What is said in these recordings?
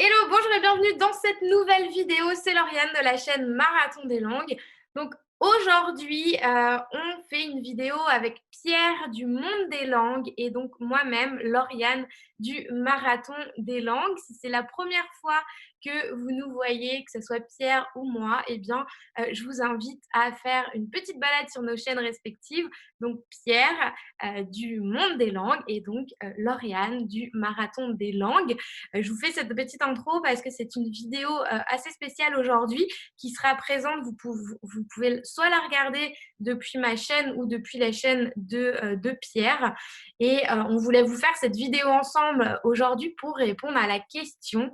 Hello, bonjour et bienvenue dans cette nouvelle vidéo. C'est Lauriane de la chaîne Marathon des langues. Donc aujourd'hui, on fait une vidéo avec Pierre du Monde des langues et donc moi-même, Lauriane du Marathon des langues. Si c'est la première fois que vous nous voyez, que ce soit Pierre ou moi, eh bien, je vous invite à faire une petite balade sur nos chaînes respectives. Donc Pierre du Monde des langues et donc Lauriane du Marathon des langues. Je vous fais cette petite intro parce que c'est une vidéo assez spéciale aujourd'hui qui sera présente. Vous pouvez soit la regarder depuis ma chaîne ou depuis la chaîne de Pierre. Et on voulait vous faire cette vidéo ensemble aujourd'hui pour répondre à la question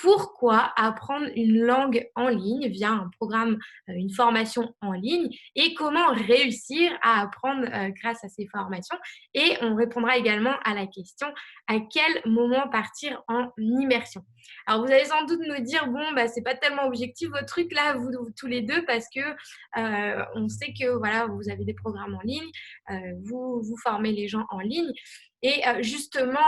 pourquoi apprendre une langue en ligne via un programme, une formation en ligne et comment réussir à apprendre grâce à ces formations. Et on répondra également à la question à quel moment partir en immersion. Alors vous allez sans doute nous dire bon bah c'est pas tellement objectif votre truc là vous tous les deux parce que on sait que voilà vous avez des programmes en ligne, vous formez les gens en ligne et justement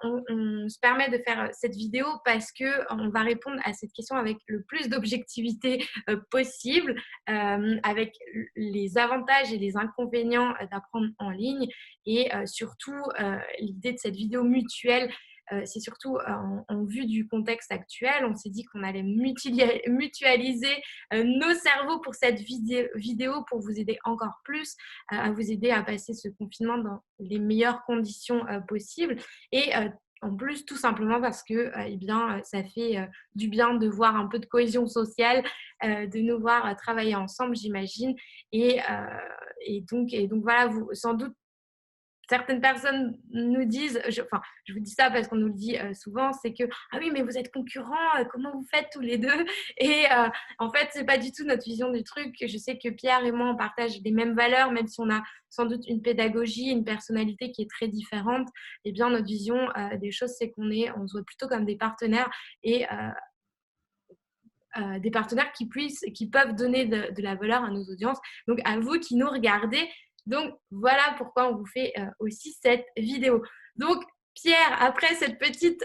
on se permet de faire cette vidéo parce que on va répondre à cette question avec le plus d'objectivité possible, avec les avantages et les inconvénients d'apprendre en ligne et surtout, l'idée de cette vidéo mutuelle, c'est surtout en vue du contexte actuel. On s'est dit qu'on allait mutualiser nos cerveaux pour cette vidéo pour vous aider encore plus, à vous aider à passer ce confinement dans les meilleures conditions possibles. Et en plus, tout simplement parce que eh bien, ça fait du bien de voir un peu de cohésion sociale, de nous voir travailler ensemble, j'imagine. Et, et donc voilà, vous, sans doute, certaines personnes nous disent, enfin, je vous dis ça parce qu'on nous le dit souvent, c'est que ah oui, mais vous êtes concurrents, comment vous faites tous les deux? Et en fait, c'est pas du tout notre vision du truc. Je sais que Pierre et moi, on partage les mêmes valeurs, même si on a sans doute une pédagogie, une personnalité qui est très différente. Eh bien, notre vision des choses, c'est on se voit plutôt comme des partenaires et des partenaires qui peuvent donner de la valeur à nos audiences. Donc, à vous qui nous regardez. Donc, voilà pourquoi on vous fait aussi cette vidéo. Donc, Pierre, après cette petite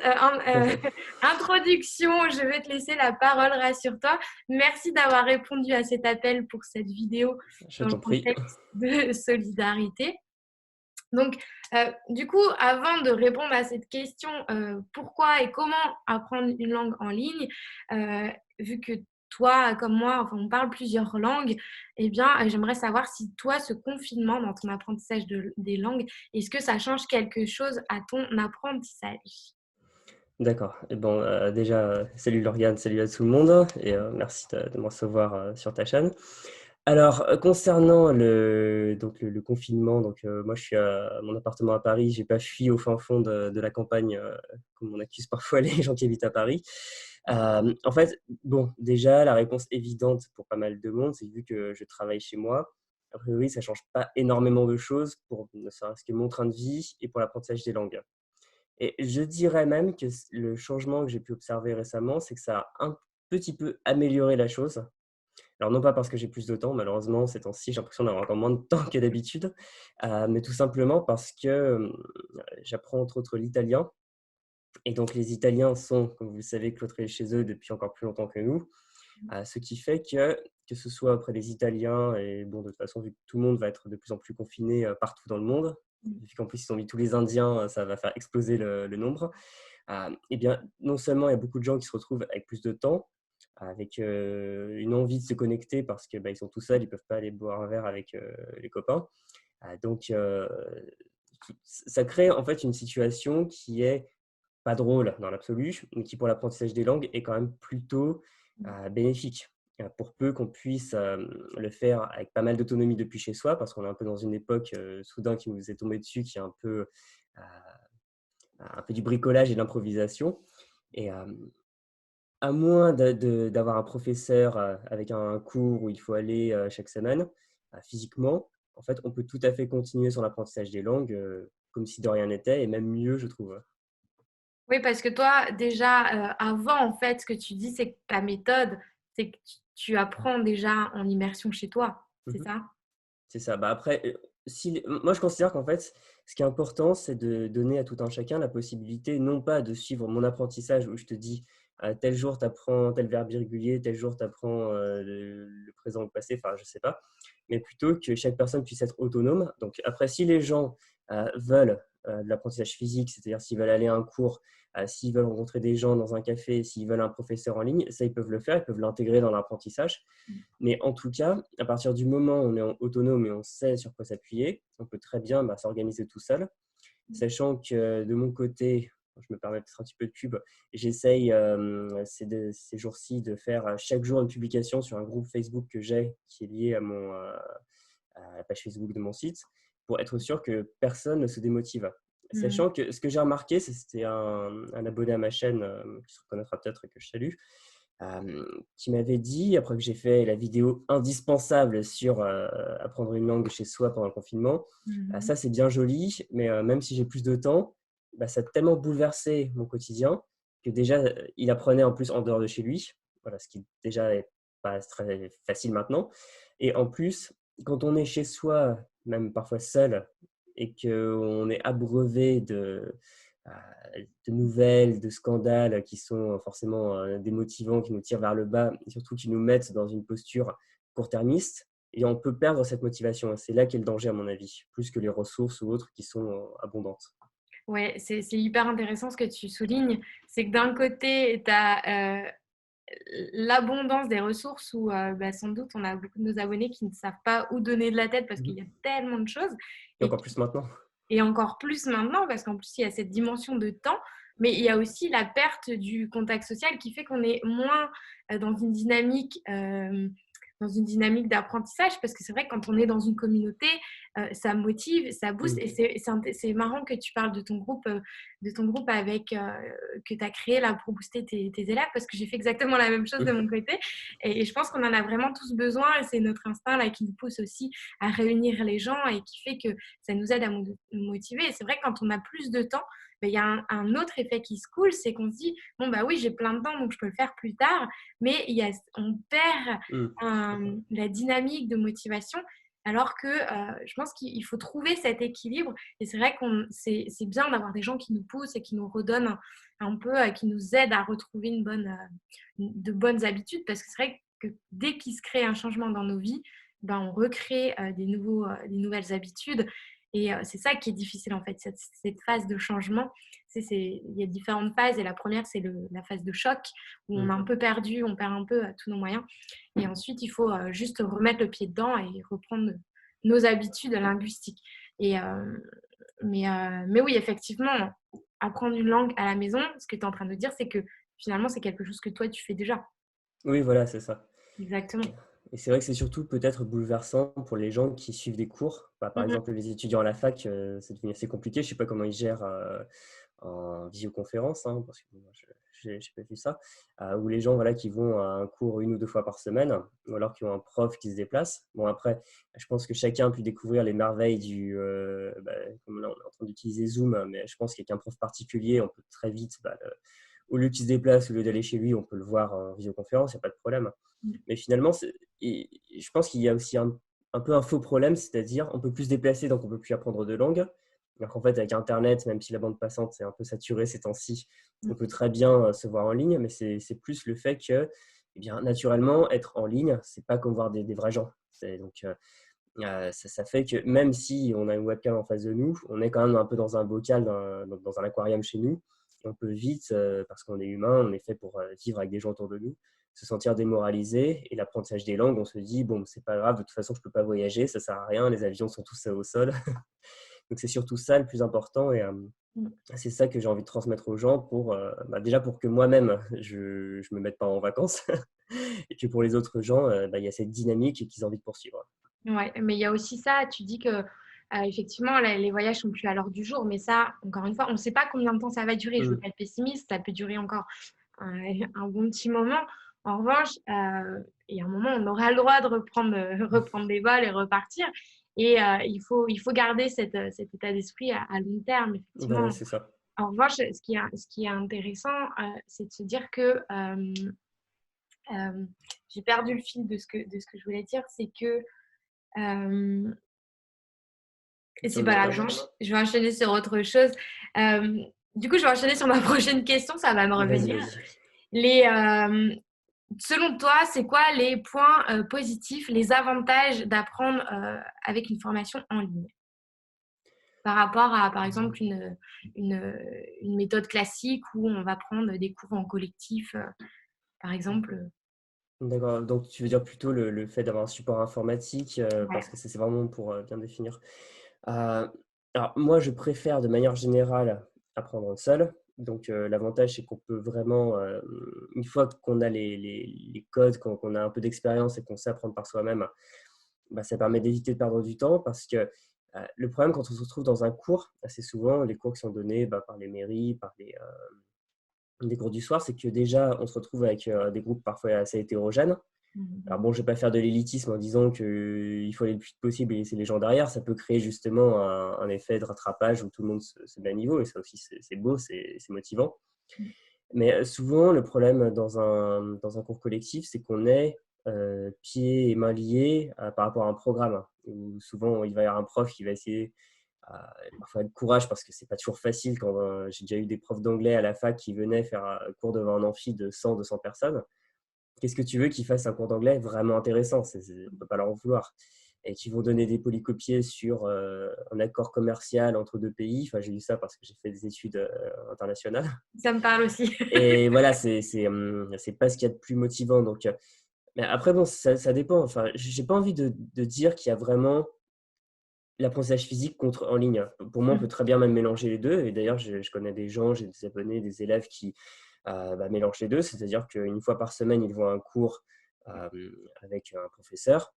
introduction, je vais te laisser la parole, rassure-toi. Merci d'avoir répondu à cet appel pour cette vidéo Je dans le t'en prie. contexte de solidarité. Donc, du coup, avant de répondre à cette question, pourquoi et comment apprendre une langue en ligne, vu que toi, comme moi, enfin, on parle plusieurs langues, eh bien, j'aimerais savoir si toi, ce confinement dans ton apprentissage des langues, est-ce que ça change quelque chose à ton apprentissage? D'accord et bon, déjà, salut Lauriane, salut à tout le monde et merci de me recevoir, sur ta chaîne. Alors, concernant le confinement, donc moi je suis à mon appartement à Paris, j'ai pas fui au fin fond de la campagne, comme on accuse parfois les gens qui habitent à Paris. En fait, bon, déjà la réponse évidente pour pas mal de monde, c'est que vu que je travaille chez moi, a priori ça change pas énormément de choses pour ne serait-ce que mon train de vie et pour l'apprentissage des langues. Et je dirais même que le changement que j'ai pu observer récemment, c'est que ça a un petit peu amélioré la chose. Alors non pas parce que j'ai plus de temps, malheureusement ces temps-ci, j'ai l'impression d'avoir encore moins de temps que d'habitude, mais tout simplement parce que, j'apprends entre autres l'italien et donc les Italiens sont, comme vous le savez, cloîtrés chez eux depuis encore plus longtemps que nous. Ce qui fait que ce soit auprès des Italiens et bon, de toute façon, vu que tout le monde va être de plus en plus confiné, partout dans le monde, vu qu'en plus ils ont mis tous les Indiens, ça va faire exploser le nombre. Et bien, non seulement il y a beaucoup de gens qui se retrouvent avec plus de temps, avec, une envie de se connecter parce que, bah, ils sont tout seuls, ils ne peuvent pas aller boire un verre avec, les copains. Donc, ça crée en fait une situation qui est pas drôle dans l'absolu, mais qui pour l'apprentissage des langues est quand même plutôt, bénéfique. Pour peu qu'on puisse, le faire avec pas mal d'autonomie depuis chez soi, parce qu'on est un peu dans une époque, soudain qui nous est tombée dessus, qui est heu, un peu du bricolage et de l'improvisation et à moins d'avoir un professeur, avec un cours où il faut aller, chaque semaine, physiquement, en fait, on peut tout à fait continuer son apprentissage des langues, comme si de rien n'était et même mieux, je trouve. Oui, parce que toi, déjà, avant, en fait, ce que tu dis, c'est que ta méthode, c'est que tu apprends déjà en immersion chez toi, c'est Mmh. ça? C'est ça. Bah, après, si moi, je considère qu'en fait, ce qui est important, c'est de donner à tout un chacun la possibilité, non pas de suivre mon apprentissage où je te dis tel jour, tu apprends tel verbe irrégulier, tel jour, tu apprends le présent ou le passé, enfin, je ne sais pas. Mais plutôt que chaque personne puisse être autonome. Donc après, si les gens veulent de l'apprentissage physique, c'est-à-dire s'ils veulent aller à un cours, s'ils veulent rencontrer des gens dans un café, s'ils veulent un professeur en ligne, ça, ils peuvent le faire, ils peuvent l'intégrer dans l'apprentissage. Mais en tout cas, à partir du moment où on est autonome et on sait sur quoi s'appuyer, on peut très bien s'organiser tout seul. Sachant que de mon côté, je me permets peut-être un petit peu de pub, j'essaye ces jours-ci de faire chaque jour une publication sur un groupe Facebook que j'ai qui est lié à la page Facebook de mon site pour être sûr que personne ne se démotive. Mmh. Sachant que ce que j'ai remarqué, c'était un abonné à ma chaîne qui se reconnaîtra peut-être, que je salue, qui m'avait dit, après que j'ai fait la vidéo indispensable sur apprendre une langue chez soi pendant le confinement, Mmh. ça c'est bien joli, mais même si j'ai plus de temps, ça a tellement bouleversé mon quotidien que déjà, il apprenait en plus en dehors de chez lui, voilà, ce qui déjà est pas très facile maintenant. Et en plus, quand on est chez soi, même parfois seul, et qu'on est abreuvé de nouvelles, de scandales qui sont forcément démotivants, qui nous tirent vers le bas et surtout qui nous mettent dans une posture court-termiste. Et on peut perdre cette motivation. C'est là qu'est le danger, à mon avis, plus que les ressources ou autres qui sont abondantes. Ouais, c'est hyper intéressant ce que tu soulignes. C'est que d'un côté, tu as l'abondance des ressources où sans doute on a beaucoup de nos abonnés qui ne savent pas où donner de la tête parce qu'il y a tellement de choses Et et, encore plus maintenant. et encore plus maintenant parce qu'en plus il y a cette dimension de temps, mais il y a aussi la perte du contact social qui fait qu'on est moins dans une dynamique d'apprentissage parce que c'est vrai que quand on est dans une communauté, ça motive, ça booste et c'est marrant que tu parles de ton groupe avec que tu as créé là pour booster tes élèves parce que j'ai fait exactement la même chose de mon côté et je pense qu'on en a vraiment tous besoin et c'est notre instinct là qui nous pousse aussi à réunir les gens et qui fait que ça nous aide à nous motiver et c'est vrai que quand on a plus de temps, il y a un autre effet qui se coule, c'est qu'on se dit bon bah oui j'ai plein de temps donc je peux le faire plus tard, mais on perd la dynamique de motivation alors que je pense qu'il faut trouver cet équilibre et c'est vrai qu'on c'est bien d'avoir des gens qui nous poussent et qui nous redonnent un peu, qui nous aident à retrouver de bonnes habitudes parce que c'est vrai que dès qu'il se crée un changement dans nos vies, on recrée des nouvelles habitudes et c'est ça qui est difficile en fait, cette phase de changement. Il y a différentes phases et la première c'est la phase de choc où on est un peu perdu, on perd un peu tous nos moyens et ensuite, il faut juste remettre le pied dedans et reprendre nos habitudes linguistiques. Et, mais oui, effectivement, apprendre une langue à la maison, ce que tu es en train de dire, c'est que finalement, c'est quelque chose que toi, tu fais déjà. Oui, voilà, c'est ça. Exactement. Et c'est vrai que c'est surtout peut-être bouleversant pour les gens qui suivent des cours. Par Mhm. exemple, les étudiants à la fac, c'est devenu assez compliqué. Je ne sais pas comment ils gèrent en visioconférence, hein, parce que moi, je n'ai pas vu ça, où les gens voilà, qui vont à un cours une ou deux fois par semaine, ou alors qui ont un prof qui se déplace. Bon, après, je pense que chacun a pu découvrir les merveilles comme là, on est en train d'utiliser Zoom, mais je pense qu'avec un prof particulier, on peut très vite, au lieu qu'il se déplace, au lieu d'aller chez lui, on peut le voir en visioconférence, il n'y a pas de problème. Mais finalement, je pense qu'il y a aussi un peu un faux problème, c'est-à-dire on peut plus se déplacer, donc on peut plus apprendre de langue. Donc en fait, avec Internet, même si la bande passante est un peu saturée ces temps-ci, on peut très bien se voir en ligne, mais c'est plus le fait que, eh bien, naturellement, être en ligne, c'est pas comme voir des vrais gens. Donc ça fait que même si on a une webcam en face de nous, on est quand même un peu dans un bocal, dans un aquarium chez nous. On peut vite, parce qu'on est humain, on est fait pour vivre avec des gens autour de nous, se sentir démoralisé. Et l'apprentissage des langues, on se dit, bon, c'est pas grave, de toute façon, je peux pas voyager, ça sert à rien, les avions sont tous au sol. Donc c'est surtout ça le plus important. Et c'est ça que j'ai envie de transmettre aux gens pour, déjà pour que moi-même, je me mette pas en vacances. Et que pour les autres gens, il y a cette dynamique qu'ils ont envie de poursuivre. Ouais, mais il y a aussi ça, tu dis que effectivement, les voyages sont plus à l'heure du jour, mais ça, encore une fois, on ne sait pas combien de temps ça va durer. Je ne veux pas être pessimiste, ça peut durer encore un bon petit moment. En revanche, il y a un moment, on aura le droit de reprendre des vols et repartir. Et il faut garder cet état d'esprit à long terme, Voilà, effectivement. c'est ça. En revanche, ce qui est intéressant, c'est de se dire que j'ai perdu le fil de ce que je voulais dire, c'est que euh, et c'est On pas y grave, revient. je vais enchaîner sur autre chose. Euh, du coup, je vais enchaîner sur ma prochaine question, ça va me Vas-y, revenir. vas-y. Selon toi, c'est quoi les points positifs, les avantages d'apprendre avec une formation en ligne par rapport à, par exemple, une, une méthode classique où on va prendre des cours en collectif, par exemple. D'accord, donc tu veux dire plutôt le fait d'avoir un support informatique, Ouais. parce que c'est vraiment pour, bien définir. Heu, alors moi, je préfère de manière générale apprendre seul. Donc l'avantage, c'est qu'on peut vraiment, une fois qu'on a les codes, qu'on a un peu d'expérience et qu'on sait apprendre par soi-même, bah, ça permet d'éviter de perdre du temps parce que, le problème quand on se retrouve dans un cours, assez souvent, les cours qui sont donnés, bah, par les mairies, par des cours du soir, c'est que déjà, on se retrouve avec, des groupes parfois assez hétérogènes. Alors Mhm. bon, je ne vais pas faire de l'élitisme en disant qu'il faut aller le plus vite possible et laisser les gens derrière. Ça peut créer justement un effet de rattrapage où tout le monde se met à niveau et ça aussi, c'est beau, c'est motivant. Mais souvent, le problème dans un cours collectif, c'est qu'on est pieds et mains liés par rapport à un programme. Où souvent, il va y avoir un prof qui va essayer parfois de courage parce que c'est pas toujours facile. Quand j'ai déjà eu des profs d'anglais à la fac qui venaient faire un cours devant un amphi de 100-200 personnes. Qu'est-ce que tu veux qu'ils fassent un cours d'anglais vraiment intéressant? On ne peut pas leur en vouloir. Et qui vont donner des polycopiés sur un accord commercial entre deux pays. Enfin, j'ai lu ça parce que j'ai fait des études internationales. Ça me parle aussi. Et voilà, c'est pas ce qu'il y a de plus motivant. Donc, mais après, bon, ça dépend. Enfin, j'ai pas envie de dire qu'il y a vraiment l'apprentissage physique contre en ligne. Pour moi, on peut très bien même mélanger les deux. Et d'ailleurs, je connais des gens, j'ai des abonnés, des élèves qui mélangent les deux. C'est-à-dire qu'une fois par semaine, ils vont à un cours avec un professeur.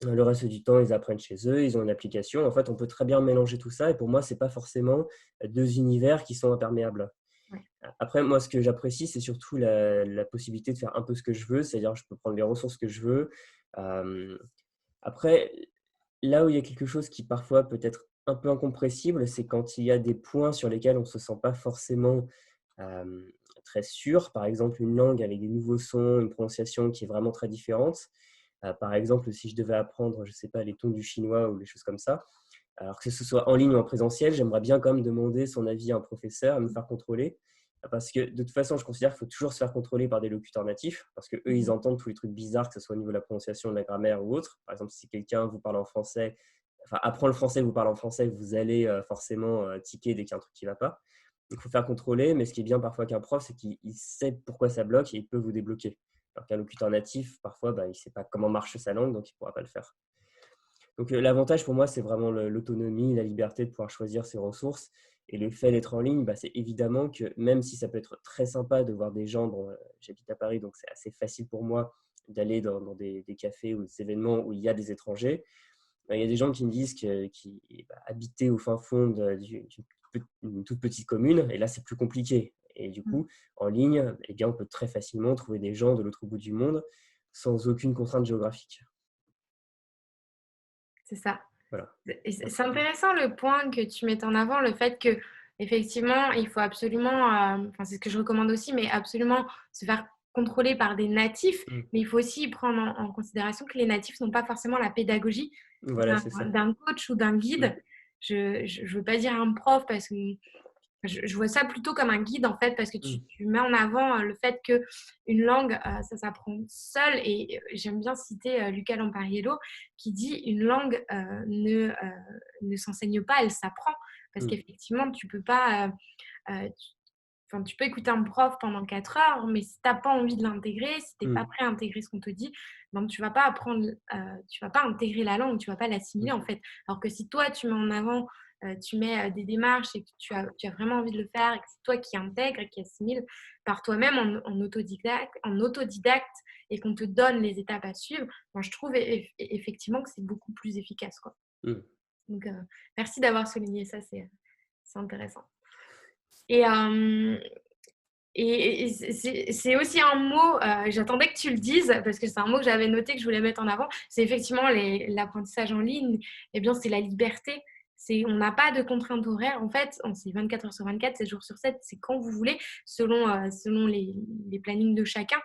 Le reste du temps, ils apprennent chez eux, ils ont une application. En fait, on peut très bien mélanger tout ça. Et pour moi, ce n'est pas forcément deux univers qui sont imperméables. Ouais. Après, moi, ce que j'apprécie, c'est surtout la possibilité de faire un peu ce que je veux. C'est-à-dire que je peux prendre les ressources que je veux. Euh, Après, là où il y a quelque chose qui parfois peut être un peu incompressible, c'est quand il y a des points sur lesquels on ne se sent pas forcément euh, très sûr. Par exemple, une langue avec des nouveaux sons, une prononciation qui est vraiment très différente. Par exemple, si je devais apprendre, je ne sais pas, les tons du chinois ou les choses comme ça, alors que ce soit en ligne ou en présentiel, j'aimerais bien quand même demander son avis à un professeur et me faire contrôler. Parce que de toute façon, je considère qu'il faut toujours se faire contrôler par des locuteurs natifs, parce qu'eux, ils Mhm. entendent tous les trucs bizarres, que ce soit au niveau de la prononciation, de la grammaire ou autre. Par exemple, si quelqu'un vous parle en français, enfin apprend le français, vous parle en français, vous allez forcément tiquer dès qu'il y a un truc qui ne va pas. Il faut faire contrôler, mais ce qui est bien parfois qu'un prof, c'est qu'il sait pourquoi ça bloque et il peut vous débloquer. Alors qu'un locuteur natif, parfois, il ne sait pas comment marche sa langue, donc il ne pourra pas le faire. Donc l'avantage pour moi, c'est vraiment l'autonomie, la liberté de pouvoir choisir ses ressources. Et le fait d'être en ligne, c'est évidemment que même si ça peut être très sympa de voir des gens, bon, j'habite à Paris, donc c'est assez facile pour moi d'aller dans des cafés ou des événements où il y a des étrangers. Il y a des gens qui me disent qu'ils habitaient au fin fond d'une toute petite commune, et là c'est plus compliqué. Et du coup, en ligne, eh bien, on peut très facilement trouver des gens de l'autre bout du monde sans aucune contrainte géographique. C'est ça. Voilà. Et c'est intéressant le point que tu mets en avant, le fait que effectivement, il faut absolument, enfin c'est ce que je recommande aussi, mais absolument se faire contrôler par des natifs, Mm. mais il faut aussi prendre en considération que les natifs n'ont pas forcément la pédagogie Voilà, c'est ça. d'un coach ou d'un Mm. guide. Je veux pas dire un prof parce que je vois ça plutôt comme un guide en fait, parce que Mm. tu mets en avant le fait que une langue, ça s'apprend seul. Et j'aime bien citer Luca Lampariello qui dit une langue ne s'enseigne pas, elle s'apprend. Parce Mm. qu'effectivement, tu peux pas, enfin, tu peux écouter un prof pendant 4 heures, mais si tu n'as pas envie de l'intégrer, si tu n'es pas Mm. prêt à intégrer ce qu'on te dit, ben, tu vas pas apprendre, tu vas pas intégrer la langue, tu vas pas l'assimiler Mm. en fait. Alors que si toi, tu mets en avant, tu mets des démarches et que tu as vraiment envie de le faire et que c'est toi qui intègre et qui assimile par toi-même en autodidacte et qu'on te donne les étapes à suivre, ben, je trouve effectivement que c'est beaucoup plus efficace, quoi. Mm. Donc, merci d'avoir souligné ça, c'est intéressant. Et, c'est aussi un mot, j'attendais que tu le dises, parce que c'est un mot que j'avais noté, que je voulais mettre en avant. C'est effectivement l'apprentissage en ligne. Eh bien, c'est la liberté. On n'a pas de contraintes horaires. En fait, c'est 24 heures sur 24, 7 jours sur 7, c'est quand vous voulez, selon les plannings de chacun.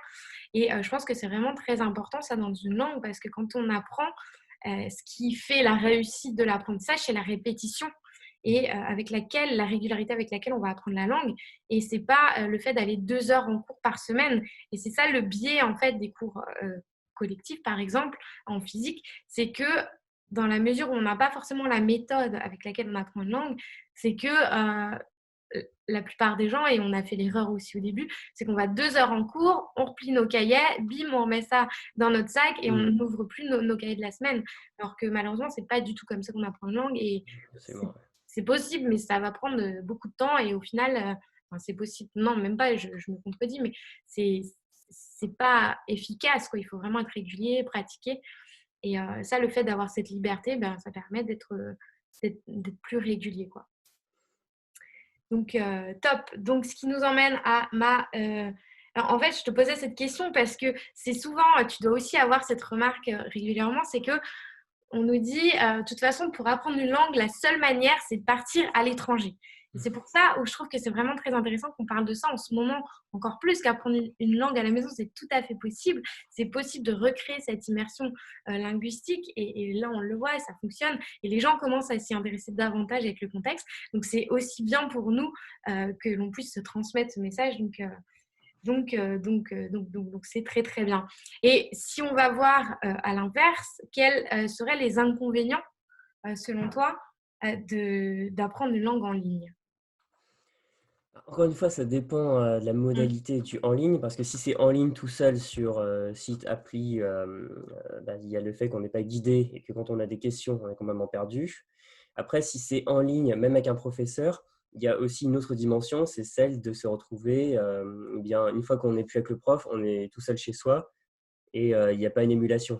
Et je pense que c'est vraiment très important, ça, dans une langue, parce que quand on apprend, ce qui fait la réussite de l'apprentissage, c'est la répétition. et avec la régularité avec laquelle on va apprendre la langue. Et c'est pas le fait d'aller 2 heures en cours par semaine. Et c'est ça le biais en fait des cours collectifs, par exemple, en physique, c'est que dans la mesure où on n'a pas forcément la méthode avec laquelle on apprend une langue, c'est que la plupart des gens, et on a fait l'erreur aussi au début, c'est qu'on va 2 heures en cours, on replie nos cahiers, bim, on remet ça dans notre sac et on Mm. n'ouvre plus nos cahiers de la semaine. Alors que malheureusement, c'est pas du tout comme ça qu'on apprend une langue et C'est c'est bon, ouais. c'est possible, mais ça va prendre beaucoup de temps et au final, enfin, c'est possible. Non, même pas, je me contredis, mais c'est c'est pas efficace, quoi. Il faut vraiment être régulier, pratiquer. Et ça, le fait d'avoir cette liberté, ben, ça permet d'être plus régulier, quoi. Donc, top. Donc, ce qui nous emmène à alors, en fait, je te posais cette question parce que c'est souvent, tu dois aussi avoir cette remarque régulièrement, c'est que on nous dit, de toute façon, pour apprendre une langue, la seule manière, c'est de partir à l'étranger. Et c'est pour ça où je trouve que c'est vraiment très intéressant qu'on parle de ça en ce moment, encore plus qu'apprendre une langue à la maison, c'est tout à fait possible. C'est possible de recréer cette immersion linguistique et là, on le voit, et ça fonctionne. Et les gens commencent à s'y intéresser davantage avec le contexte. Donc, c'est aussi bien pour nous que l'on puisse se transmettre ce message. Donc, c'est très, très bien. Et si on va voir à l'inverse, quels seraient les inconvénients, selon toi, d'apprendre une langue en ligne? Encore une fois, ça dépend, de la Mmh. modalité du en ligne, parce que si c'est en ligne tout seul sur, site, appli, bah, il y a le fait qu'on n'est pas guidé et que quand on a des questions, on est complètement perdu. Après, si c'est en ligne, même avec un professeur, il y a aussi une autre dimension, c'est celle de se retrouver, eh bien, une fois qu'on n'est plus avec le prof, on est tout seul chez soi et il y a pas une émulation.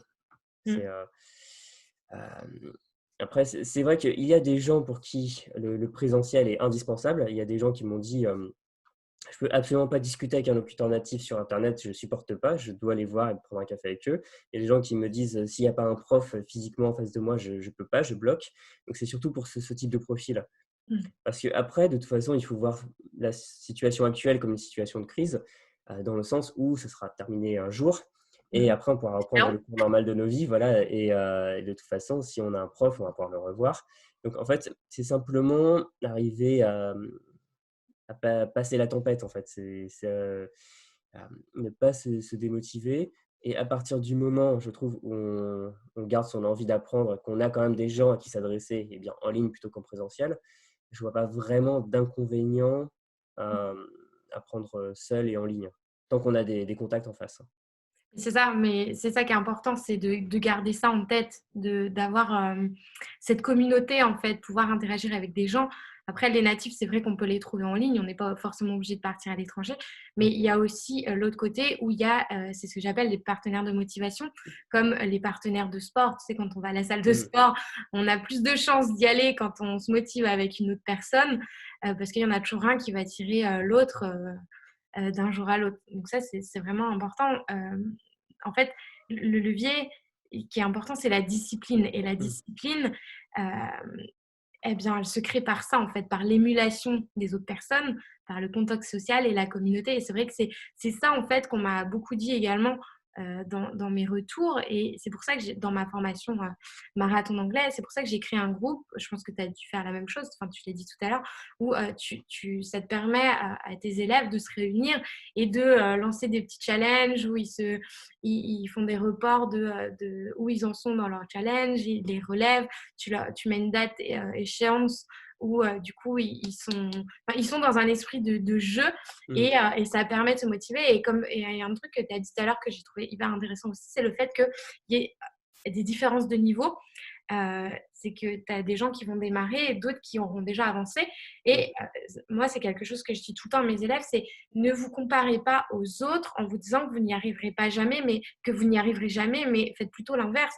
C'est, Mmh. hem, après c'est vrai qu'il y a des gens pour qui le présentiel est indispensable. Il y a des gens qui m'ont dit, je peux absolument pas discuter avec un locuteur natif sur internet, je supporte pas, je dois les voir et prendre un café avec eux. Il y a des gens qui me disent, s'il y a pas un prof, physiquement en face de moi, je peux pas, je bloque. Donc c'est surtout pour ce type de profil. Mmh. Parce qu'après, de toute façon, il faut voir la situation actuelle comme une situation de crise, dans le sens où ce sera terminé un jour et Mmh. après on pourra reprendre Espérons. le cours normal de nos vies, voilà et de toute façon, si on a un prof, on va pouvoir le revoir. Donc en fait, c'est simplement arriver à passer la tempête, en fait. Ne pas se démotiver et à partir du moment, je trouve, où on garde son envie d'apprendre, qu'on a quand même des gens à qui s'adresser, eh bien, en ligne plutôt qu'en présentiel, je vois pas vraiment d'inconvénient à, apprendre seul et en ligne, tant qu'on a des contacts en face. C'est ça, mais c'est ça qui est important, c'est de garder ça en tête, d'avoir cette communauté, en fait, pouvoir interagir avec des gens. Après, les natifs, c'est vrai qu'on peut les trouver en ligne, on n'est pas forcément obligé de partir à l'étranger, mais Mmh. il y a aussi l'autre côté où il y a, c'est ce que j'appelle les partenaires de motivation, comme les partenaires de sport. Tu sais, quand on va à la salle de Mmh. sport, on a plus de chances d'y aller quand on se motive avec une autre personne, parce qu'il y en a toujours un qui va tirer l'autre. D'un jour à l'autre. Donc ça, c'est vraiment important. En fait, le levier qui est important, c'est la discipline. Et la Mmh. discipline, eh bien, elle se crée par ça, en fait, par l'émulation des autres personnes, par le contact social et la communauté. Et c'est vrai que c'est ça, en fait, qu'on m'a beaucoup dit également dans mes retours. Et c'est pour ça que dans ma formation marathon d'anglais, c'est pour ça que j'ai créé un groupe. Je pense que tu as dû faire la même chose, enfin, tu l'as dit tout à l'heure, où ça te permet à tes élèves de se réunir et de lancer des petits challenges où ils font des reports de où ils en sont dans leur challenge, ils les relèvent, tu mets une date échéance où du coup ils sont dans un esprit de jeu Mmh. et ça permet de se motiver. Et il y a un truc que tu as dit tout à l'heure que j'ai trouvé hyper intéressant aussi, c'est le fait qu'il y ait des différences de niveau. C'est que tu as des gens qui vont démarrer et d'autres qui auront déjà avancé. Mmh. Et moi, c'est quelque chose que je dis tout le temps à mes élèves, c'est ne vous comparez pas aux autres en vous disant que vous n'y arriverez pas jamais, mais que vous n'y arriverez jamais, mais faites plutôt l'inverse.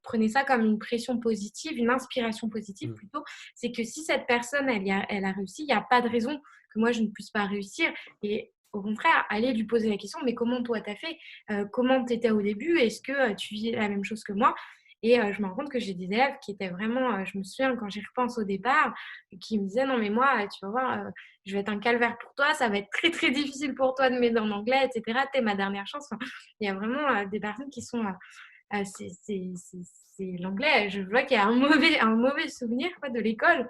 Prenez ça comme une pression positive, une inspiration positive Mmh. plutôt. C'est que si cette personne, elle a réussi, il n'y a pas de raison que moi, je ne puisse pas réussir. Et au contraire, allez lui poser la question, mais comment toi, tu as fait comment tu étais au début? Est-ce que tu vis la même chose que moi? Et je me rends compte que j'ai des élèves qui étaient vraiment, je me souviens quand j'y repense au départ, qui me disaient: «Non mais moi, tu vas voir, je vais être un calvaire pour toi, ça va être très, très difficile pour toi de m'aider en anglais et cetera. Tu es ma dernière chance». Enfin, il y a vraiment, des personnes qui sont, c'est l'anglais, je vois qu'il y a un mauvais souvenir quoi de l'école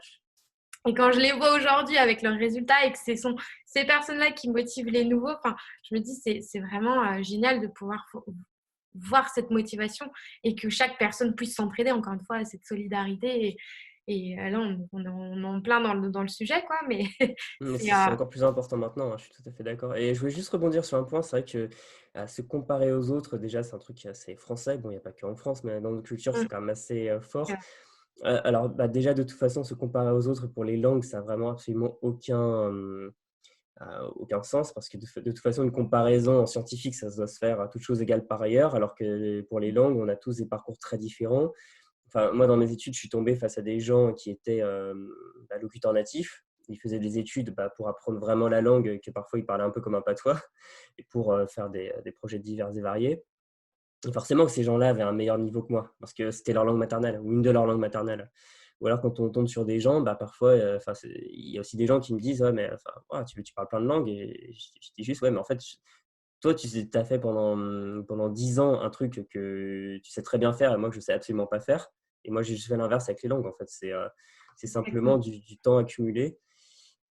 Et quand je les vois aujourd'hui avec leurs résultats et que ce sont ces personnes-là qui motivent les nouveaux, enfin, je me dis c'est vraiment génial de pouvoir voir cette motivation et que chaque personne puisse s'entraider, encore une fois, cette solidarité. Et là, on est en plein dans le sujet, quoi, mais Mais c'est c'est encore plus important maintenant, hein, je suis tout à fait d'accord. Et je voulais juste rebondir sur un point, c'est vrai que se comparer aux autres, déjà, c'est un truc qui est assez français. Bon, il n'y a pas que en France, mais dans notre culture, c'est mmh, quand même assez fort. ouais, Alors, bah, déjà, de toute façon, se comparer aux autres pour les langues, ça n'a vraiment absolument aucun sens parce que de toute façon, une comparaison en scientifique, ça doit se faire à toutes choses égales par ailleurs, alors que pour les langues, on a tous des parcours très différents. Enfin, moi, dans mes études, je suis tombé face à des gens qui étaient locuteurs natifs. Ils faisaient des études pour apprendre vraiment la langue, que parfois ils parlaient un peu comme un patois, et pour faire des projets divers et variés. Et forcément que ces gens-là avaient un meilleur niveau que moi, parce que c'était leur langue maternelle, ou une de leurs langues maternelles. Ou alors quand on tombe sur des gens, parfois, il y a aussi des gens qui me disent: «Ouais, mais enfin, ouah, tu parles plein de langues», et je dis juste: «Ouais, mais en fait, toi, tu as fait pendant 10 ans un truc que tu sais très bien faire et moi que je sais absolument pas faire. Et moi, j'ai juste fait l'inverse avec les langues, en fait. C'est simplement exactement. du temps accumulé.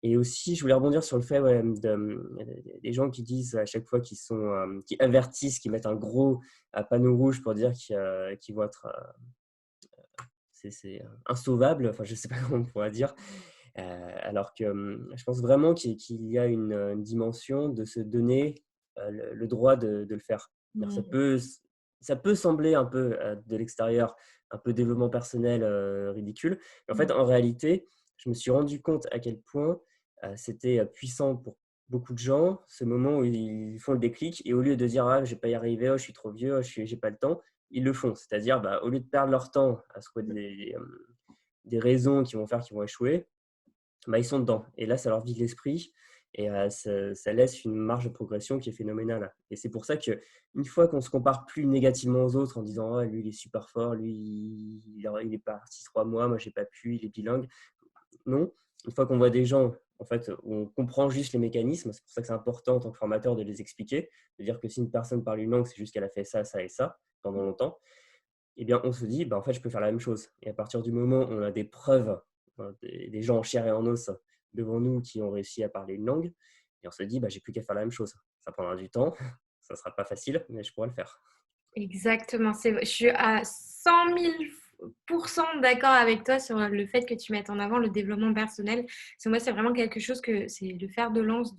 Et aussi, je voulais rebondir sur le fait, ouais, des gens qui disent à chaque fois qui avertissent, qui mettent un gros panneau rouge pour dire qu'ils vont être insauvables. Enfin, je sais pas comment on pourrait dire. Alors que je pense vraiment qu'il y a une dimension de se donner le droit de le faire. Alors Mmh, ça peut sembler un peu de l'extérieur, un peu développement personnel ridicule. Mais en mmh, fait, en réalité, je me suis rendu compte à quel point c'était puissant pour beaucoup de gens, ce moment où ils font le déclic et au lieu de dire: «Ah, je vais pas y arriver, oh, je suis trop vieux, oh, j'ai pas le temps», ils le font. C'est-à-dire, au lieu de perdre leur temps à se trouver des raisons qui vont faire qu'ils vont échouer, ils sont dedans. Et là, ça leur vide l'esprit et ça laisse une marge de progression qui est phénoménale. Et c'est pour ça qu'une fois qu'on se compare plus négativement aux autres en disant: «Oh, lui, il est super fort, lui, il est parti 3 mois, moi, j'ai pas pu, il est bilingue». Non, une fois qu'on voit des gens, en fait, où on comprend juste les mécanismes, c'est pour ça que c'est important en tant que formateur de les expliquer, de dire que si une personne parle une langue, c'est juste qu'elle a fait ça, ça et ça pendant longtemps. Eh bien, on se dit: en fait, je peux faire la même chose». Et à partir du moment où on a des preuves, des gens en chair et en os devant nous qui ont réussi à parler une langue, et on se dit: «J'ai plus qu'à faire la même chose». Ça prendra du temps, ça sera pas facile, mais je pourrai le faire. exactement, je suis à 100 000 d'accord avec toi sur le fait que tu mettes en avant le développement personnel. Parce que moi, c'est vraiment quelque chose que c'est le fer de lance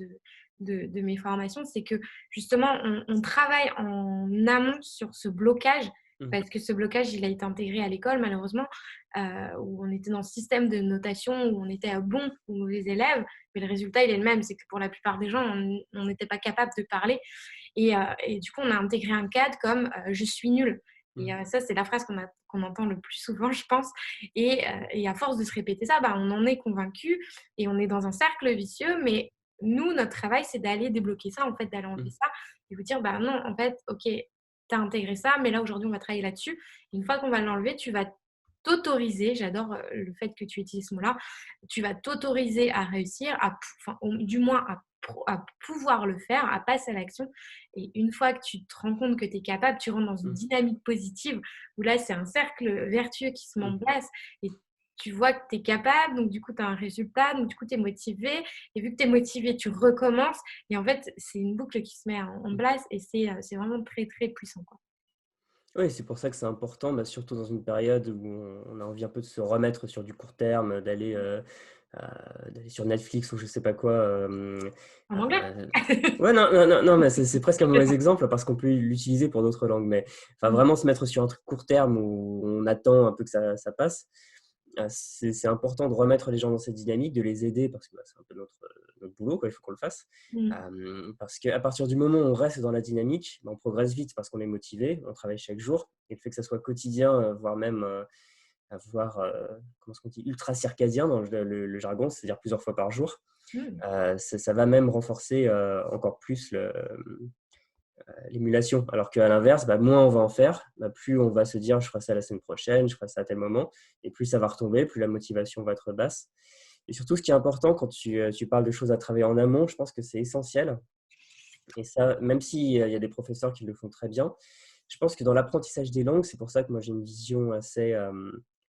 de mes formations, c'est que justement, on travaille en amont sur ce blocage, Mmh. parce que ce blocage, il a été intégré à l'école malheureusement, où on était dans ce système de notation où on était à bons ou mauvais élèves, mais le résultat, il est le même. C'est que pour la plupart des gens, on n'était pas capable de parler. Et du coup, on a intégré un cadre comme je suis nul. Et Mmh. ça, c'est la phrase qu'on entend le plus souvent, je pense. Et à force de se répéter ça, on en est convaincu et on est dans un cercle vicieux. Mais nous, notre travail, c'est d'aller débloquer ça, en fait, d'aller enlever Mmh. ça et vous dire, bah non, en fait, ok, tu as intégré ça, mais là, aujourd'hui, on va travailler là-dessus. Et une fois qu'on va l'enlever, tu vas t'autoriser, j'adore le fait que tu utilises ce mot-là, tu vas t'autoriser à réussir, enfin, du moins à pouvoir le faire, à passer à l'action. Et une fois que tu te rends compte que tu es capable, tu rentres dans une Mmh. dynamique positive où là, c'est un cercle vertueux qui se met en Mmh. place et tu vois que tu es capable, donc du coup, tu as un résultat, donc du coup, tu es motivé. Et vu que tu es motivé, tu recommences. Et en fait, c'est une boucle qui se met en Mmh. place et c'est vraiment très, très puissant, quoi. Oui, c'est pour ça que c'est important, surtout dans une période où on a envie un peu de se remettre sur du court terme, d'aller sur Netflix ou je sais pas quoi. En anglais. Ouais, non, non, non, non, mais c'est presque un mauvais exemple parce qu'on peut l'utiliser pour d'autres langues. Mais enfin, Mmh. vraiment se mettre sur un truc court terme où on attend un peu que ça passe, c'est important de remettre les gens dans cette dynamique, de les aider parce que c'est un peu notre boulot, quoi, il faut qu'on le fasse. Mmh. Parce qu'à partir du moment où on reste dans la dynamique, on progresse vite parce qu'on est motivé, on travaille chaque jour. Et le fait que ça soit quotidien, voire même voire, comment est-ce qu'on dit, ultra circadien dans le jargon, c'est-à-dire plusieurs fois par jour, Mmh. ça va même renforcer encore plus l'émulation. Alors qu'à l'inverse, moins on va en faire, plus on va se dire je ferai ça la semaine prochaine, je ferai ça à tel moment, et plus ça va retomber, plus la motivation va être basse. Et surtout, ce qui est important quand tu parles de choses à travailler en amont, je pense que c'est essentiel. Et ça, même s'il y a des professeurs qui le font très bien, je pense que dans l'apprentissage des langues, c'est pour ça que moi j'ai une vision assez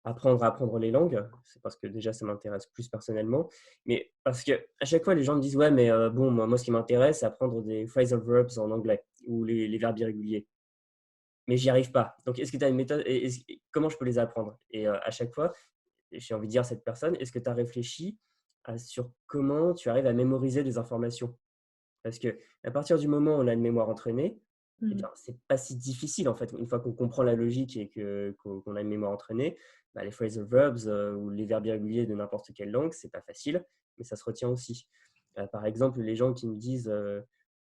apprendre à apprendre les langues. C'est parce que déjà, ça m'intéresse plus personnellement. Mais parce qu'à chaque fois, les gens me disent, ouais, mais bon, moi, ce qui m'intéresse, c'est apprendre des phrasal verbs en anglais ou les verbes irréguliers. Mais j'y arrive pas. Donc, est-ce que tu as une méthode comment je peux les apprendre? Et à chaque fois, j'ai envie de dire à cette personne, est-ce que tu as réfléchi sur comment tu arrives à mémoriser des informations? Parce que à partir du moment où on a une mémoire entraînée, eh Mmh. bien, c'est pas si difficile en fait. Une fois qu'on comprend la logique et qu'on a une mémoire entraînée, bah, les phrasal verbs ou les verbes irréguliers de n'importe quelle langue, c'est pas facile, mais ça se retient aussi. Par exemple, les gens qui me disent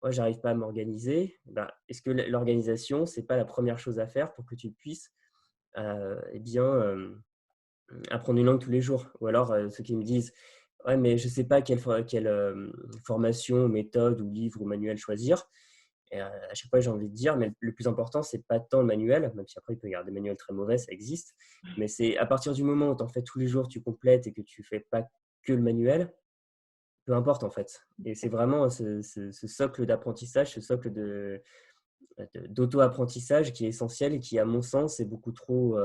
«Ouais, j'arrive pas à m'organiser», bah, est-ce que l'organisation, c'est pas la première chose à faire pour que tu puisses eh bien, apprendre une langue tous les jours? Ou alors ceux qui me disent «Ouais, mais je sais pas quelle formation, méthode ou livre ou manuel choisir». Et à chaque fois, j'ai envie de dire, mais le plus important, c'est pas tant le manuel, même si après il peut y avoir des manuels très mauvais, ça existe. Mais c'est à partir du moment où tu en fais tous les jours, tu complètes et que tu fais pas que le manuel, peu importe en fait. Et c'est vraiment ce socle d'apprentissage, ce socle d'auto-apprentissage qui est essentiel et qui, à mon sens, est beaucoup trop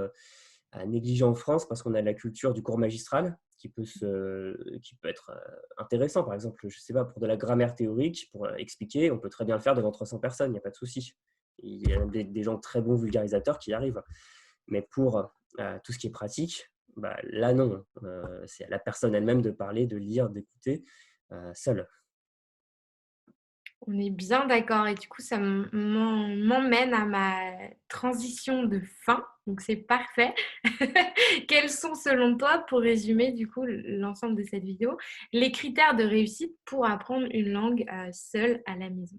négligé en France parce qu'on a la culture du cours magistral qui peut être intéressant. Par exemple, je sais pas, pour de la grammaire théorique, pour expliquer, on peut très bien le faire devant 300 personnes, il n'y a pas de souci. Il y a des gens très bons vulgarisateurs qui y arrivent. Mais pour tout ce qui est pratique, bah, là non. C'est à la personne elle-même de parler, de lire, d'écouter seule. On est bien d'accord et du coup, ça m'emmène à ma transition de fin, donc c'est parfait. Quels sont, selon toi, pour résumer du coup l'ensemble de cette vidéo, les critères de réussite pour apprendre une langue seule à la maison?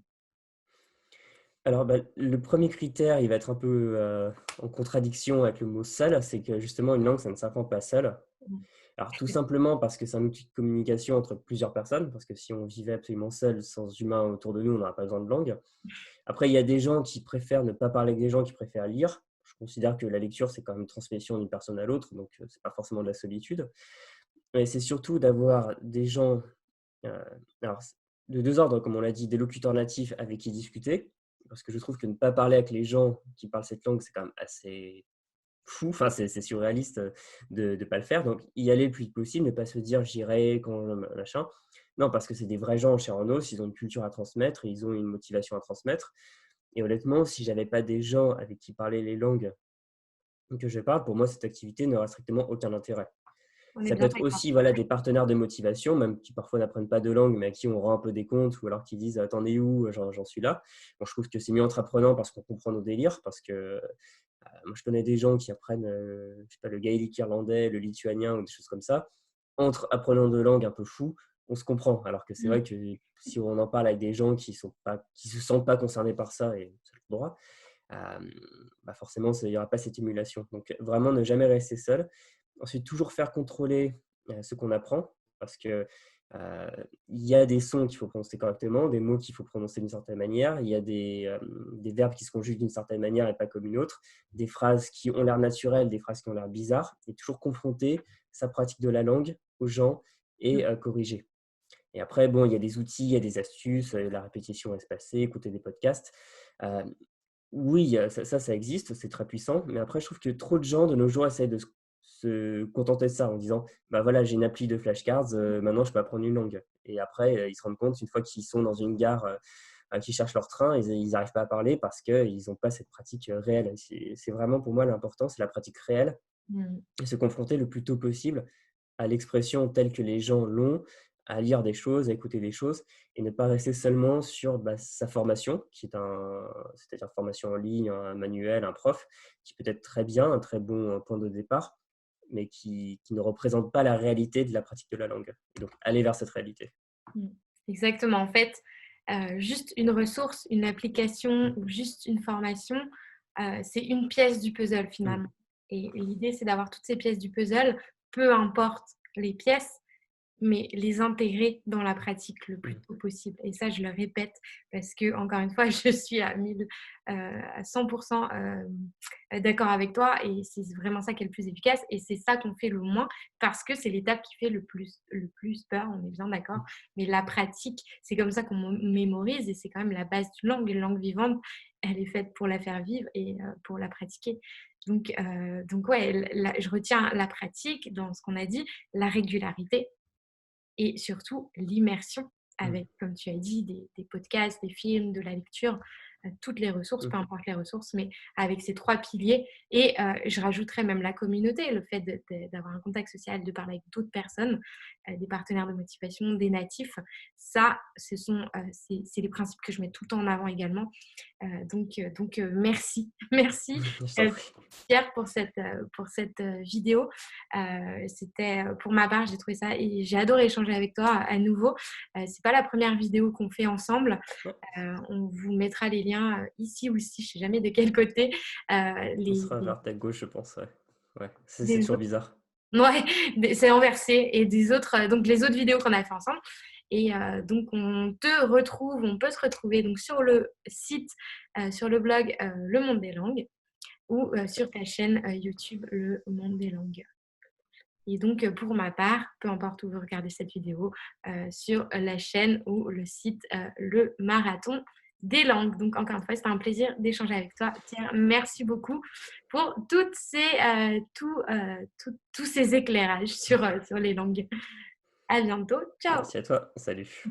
Alors, bah, le premier critère, il va être un peu en contradiction avec le mot seul, c'est que justement, une langue, ça ne s'apprend pas seul. Mmh. Alors, tout simplement parce que c'est un outil de communication entre plusieurs personnes, parce que si on vivait absolument seul, sans humain autour de nous, on n'aurait pas besoin de langue. Après, il y a des gens qui préfèrent ne pas parler avec des gens, qui préfèrent lire. Je considère que la lecture, c'est quand même une transmission d'une personne à l'autre, donc c'est pas forcément de la solitude. Mais c'est surtout d'avoir des gens, euh, alors, de deux ordres, comme on l'a dit, des locuteurs natifs avec qui discuter, parce que je trouve que ne pas parler avec les gens qui parlent cette langue, c'est quand même assez fou, enfin c'est surréaliste de ne pas le faire. Donc y aller le plus vite possible, ne pas se dire j'irai quand machin. Non, parce que c'est des vrais gens en chair en os, ils ont une culture à transmettre, ils ont une motivation à transmettre. Et honnêtement, si j'avais pas des gens avec qui parler les langues que je parle, pour moi cette activité n'aurait strictement aucun intérêt. On est Ça peut bien être d'accord. aussi voilà, des partenaires de motivation, même qui parfois n'apprennent pas de langue, mais à qui on rend un peu des comptes, ou alors qui disent «T'en es où? J'en suis là». Bon, je trouve que c'est mieux entre apprenants parce qu'on comprend nos délires, parce que moi, je connais des gens qui apprennent je sais pas, le gaélique irlandais, le lituanien ou des choses comme ça. Entre apprenants de langue un peu fous, on se comprend. Alors que c'est Mmh. vrai que si on en parle avec des gens qui se sentent pas concernés par ça, et c'est le droit, bah forcément, il n'y aura pas cette émulation. Donc, vraiment, ne jamais rester seul. Ensuite, toujours faire contrôler ce qu'on apprend, parce que il y a des sons qu'il faut prononcer correctement, des mots qu'il faut prononcer d'une certaine manière, il y a des verbes qui se conjuguent d'une certaine manière et pas comme une autre, des phrases qui ont l'air naturelles, des phrases qui ont l'air bizarres, et toujours confronter sa pratique de la langue aux gens et Mmh. corriger. Et après, bon, il y a des outils, il y a des astuces, la répétition espacée, écouter des podcasts. Euh, oui, ça existe, c'est très puissant, mais après je trouve que trop de gens de nos jours essaient de se contenter de ça en disant: «Bah, voilà, j'ai une appli de flashcards, maintenant je peux apprendre une langue». Et après, ils se rendent compte une fois qu'ils sont dans une gare, qu'ils cherchent leur train, ils n'arrivent pas à parler parce qu'ils ont pas cette pratique, réelle. Et c'est vraiment pour moi l'important, c'est la pratique réelle Mmh. et se confronter le plus tôt possible à l'expression telle que les gens l'ont, à lire des choses, à écouter des choses et ne pas rester seulement sur bah, sa formation, c'est-à-dire formation en ligne, un manuel, un prof, qui peut être très bien, un très bon point de départ, mais qui ne représente pas la réalité de la pratique de la langue. Et donc, aller vers cette réalité. Mmh. Exactement. En fait, juste une ressource, une application ou juste une formation, c'est une pièce du puzzle Mm. finalement. Et l'idée, c'est d'avoir toutes ces pièces du puzzle, peu importe les pièces, mais les intégrer dans la pratique le plus Mmh. tôt possible. Et ça, je le répète parce que, encore une fois, je suis à 100% d'accord avec toi et c'est vraiment ça qui est le plus efficace et c'est ça qu'on fait le moins parce que c'est l'étape qui fait le plus peur, on est bien d'accord. Mmh. Mais la pratique, c'est comme ça qu'on mémorise et c'est quand même la base d'une langue. Une langue vivante, elle est faite pour la faire vivre et pour la pratiquer. Donc ouais, je retiens la pratique dans ce qu'on a dit, la régularité et surtout l'immersion Mmh. avec, comme tu as dit, des podcasts, des films, de la lecture, toutes les ressources, Mmh. peu importe les ressources, mais avec ces 3 piliers et je rajouterais même la communauté, le fait d'avoir un contact social, de parler avec d'autres personnes, des partenaires de motivation, des natifs. Ça, c'est les principes que je mets tout le temps en avant également. Donc merci, merci, Je t'en heu, prie. Pierre pour cette vidéo. C'était, pour ma part, j'ai trouvé ça et j'ai adoré échanger avec toi à nouveau. C'est pas la première vidéo qu'on fait ensemble. Ouais, On vous mettra les liens, ici ou ici, je sais jamais de quel côté, on les sera vers ta gauche, je pense, ouais. Ouais, c'est des toujours autres bizarre. ouais, c'est inversé et des autres, donc les autres vidéos qu'on a fait ensemble et donc on peut se retrouver donc sur le site, sur le blog, Le Monde des Langues ou sur ta chaîne, YouTube Le Monde des Langues. Et donc, pour ma part, peu importe où vous regardez cette vidéo, sur la chaîne ou le site, Le Marathon des Langues. Donc encore une fois, c'était un plaisir d'échanger avec toi, Pierre. Merci beaucoup pour tous ces éclairages sur les langues. À bientôt. Ciao. Merci à toi. Salut.